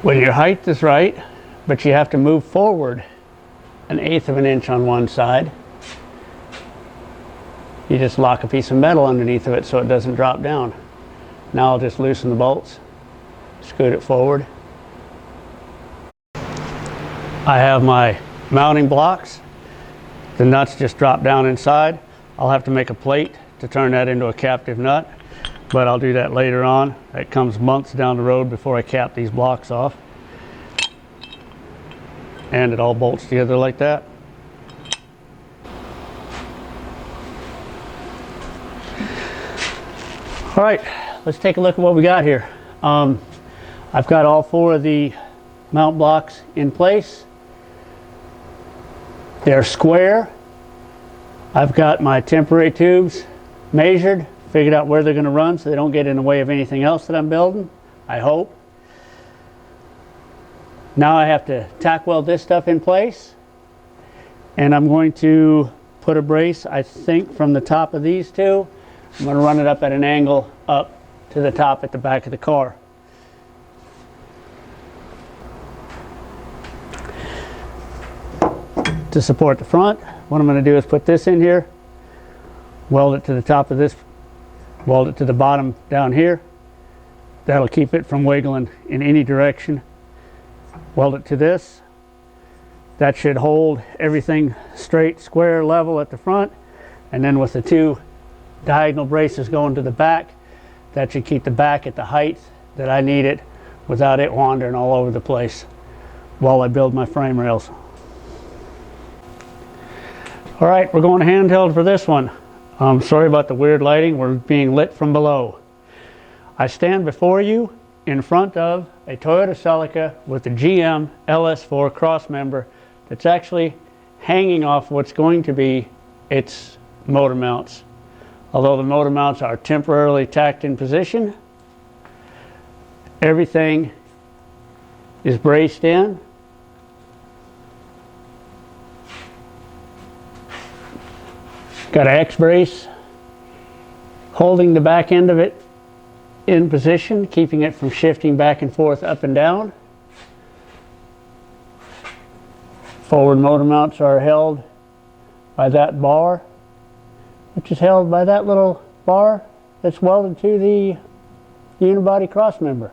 When your height is right, but you have to move forward 1/8 of an inch on one side, you just lock a piece of metal underneath of it so it doesn't drop down. Now I'll just loosen the bolts, scoot it forward. I have my mounting blocks. The nuts just drop down inside. I'll have to make a plate to turn that into a captive nut, but I'll do that later on. That comes months down the road before I cap these blocks off. And it all bolts together like that. All right, let's take a look at what we got here. I've got all 4 of the mount blocks in place. They're square. I've got my temporary tubes measured, figured out where they're going to run so they don't get in the way of anything else that I'm building, I hope. Now I have to tack weld this stuff in place, and I'm going to put a brace, I think, from the top of these two. I'm going to run it up at an angle up to the top at the back of the car. To support the front, what I'm going to do is put this in here, weld it to the top of this, weld it to the bottom down here. That'll keep it from wiggling in any direction. Weld it to this. That should hold everything straight, square, level at the front. And then with the 2 diagonal braces going to the back, that should keep the back at the height that I need it without it wandering all over the place while I build my frame rails. All right, we're going handheld for this one. Sorry about the weird lighting. We're being lit from below. I stand before you in front of a Toyota Celica with the GM LS4 crossmember that's actually hanging off what's going to be its motor mounts. Although the motor mounts are temporarily tacked in position, everything is braced in. Got an X-brace holding the back end of it in position, keeping it from shifting back and forth up and down. Forward motor mounts are held by that bar, which is held by that little bar that's welded to the unibody crossmember.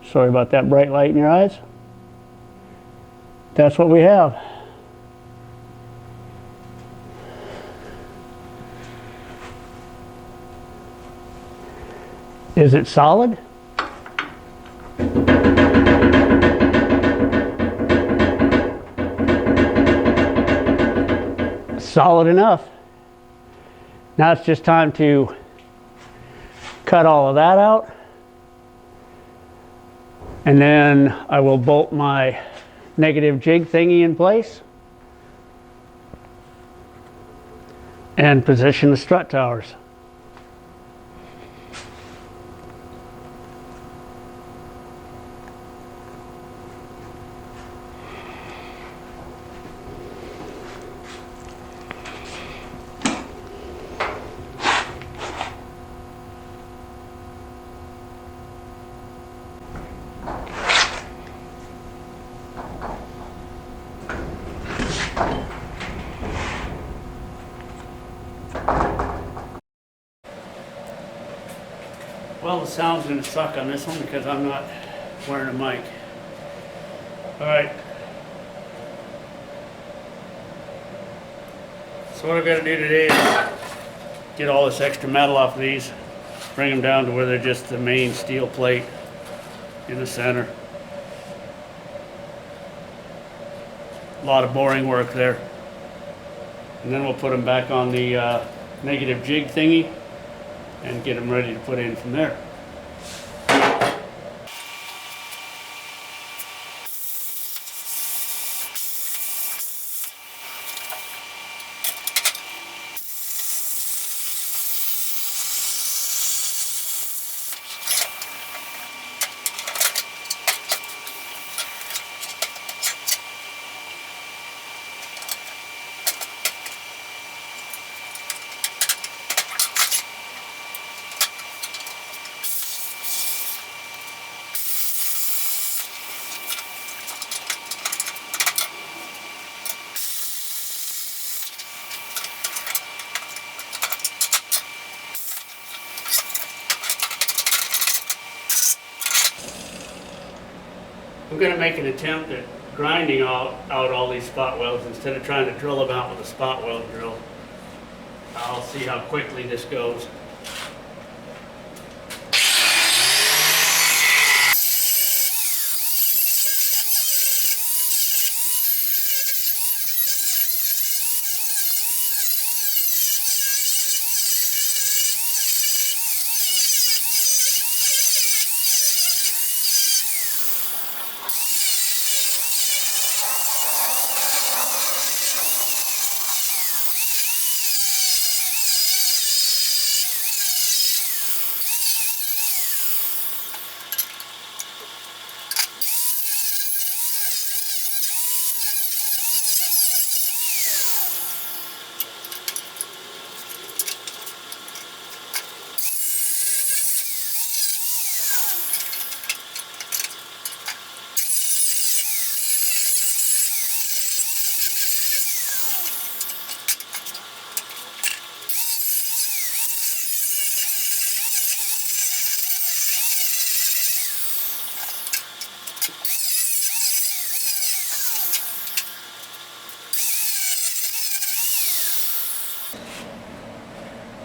Sorry about that bright light in your eyes. That's what we have. Is it solid? Solid enough. Now it's just time to cut all of that out, and then I will bolt my negative jig thingy in place and position the strut towers. Well, the sound's going to suck on this one because I'm not wearing a mic. Alright. So what I've got to do today is get all this extra metal off of these, bring them down to where they're just the main steel plate in the center. A lot of boring work there. And then we'll put them back on the negative jig thingy and get them ready to put in from there. going to make an attempt at grinding out all these spot welds instead of trying to drill them out with a spot weld drill. I'll see how quickly this goes.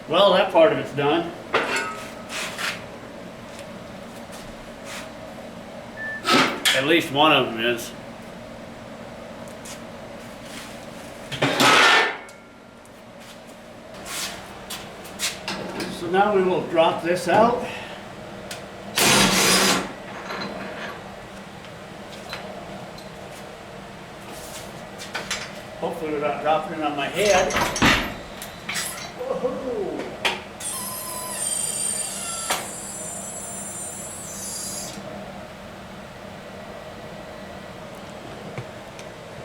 Well, that part of it's done. At least one of them is. So now we will drop this out. Hopefully without dropping it on my head. Whoa.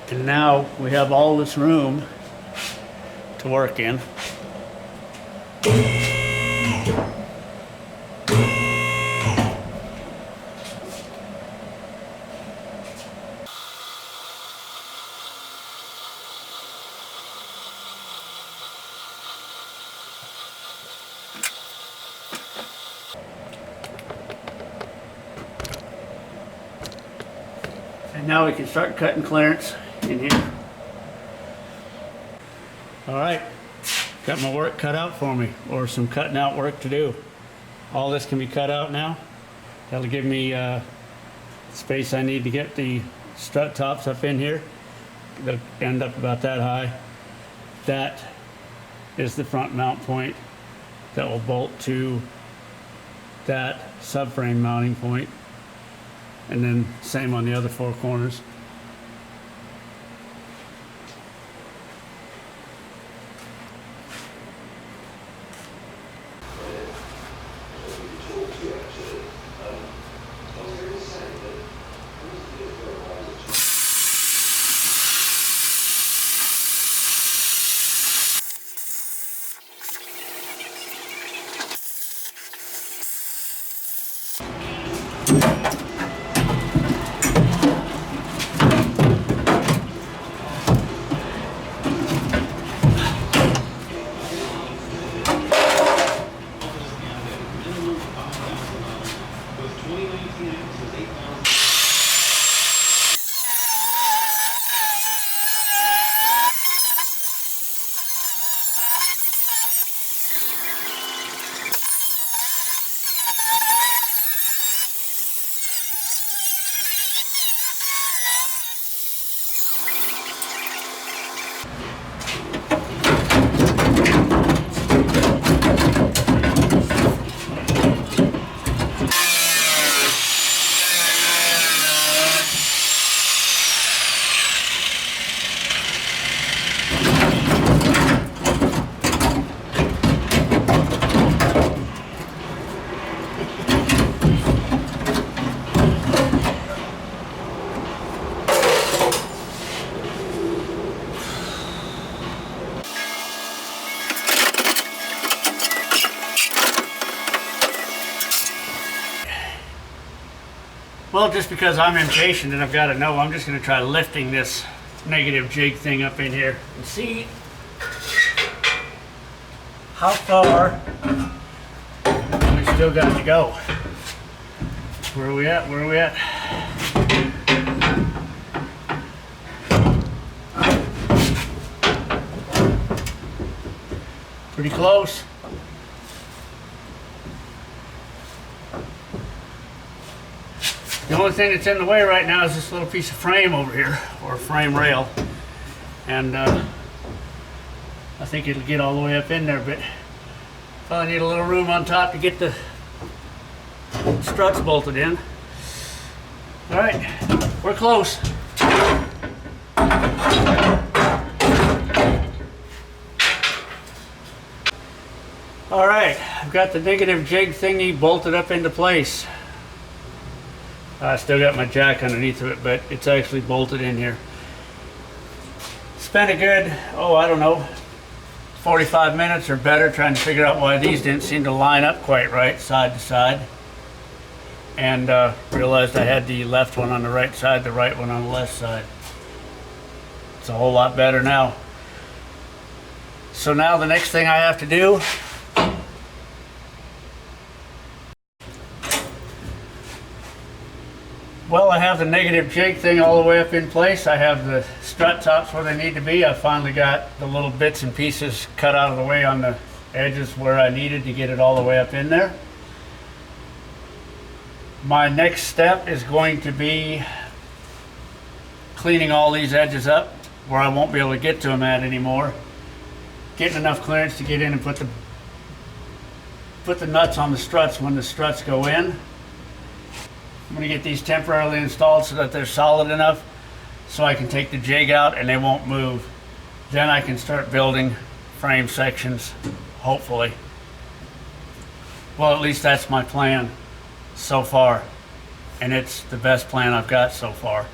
And now we have all this room to work in. And now we can start cutting clearance in here. All right, got my work cut out for me, or some cutting out work to do. All this can be cut out now. That'll give me space I need to get the strut tops up in here. They'll end up about that high. That is the front mount point that will bolt to that subframe mounting point. And then same on the other four corners. Well, just because I'm impatient and I've got to know, I'm just going to try lifting this negative jig thing up in here and see how far we still got to go. Where are we at? Where are we at? Pretty close. The only thing that's in the way right now is this little piece of frame over here, or frame rail. And I think it'll get all the way up in there, but probably need a little room on top to get the struts bolted in. All right, we're close. All right, I've got the negative jig thingy bolted up into place. I still got my jack underneath of it, but it's actually bolted in here. Spent a good, I don't know, 45 minutes or better trying to figure out why these didn't seem to line up quite right, side to side. And realized I had the left one on the right side, the right one on the left side. It's a whole lot better now. So now the next thing I have to do well, I have the negative jig thing all the way up in place. I have the strut tops where they need to be. I finally got the little bits and pieces cut out of the way on the edges where I needed to get it all the way up in there. My next step is going to be cleaning all these edges up where I won't be able to get to them at anymore. Getting enough clearance to get in and put the nuts on the struts when the struts go in. I'm going to get these temporarily installed so that they're solid enough so I can take the jig out and they won't move. Then I can start building frame sections, hopefully. Well, at least that's my plan so far, and it's the best plan I've got so far.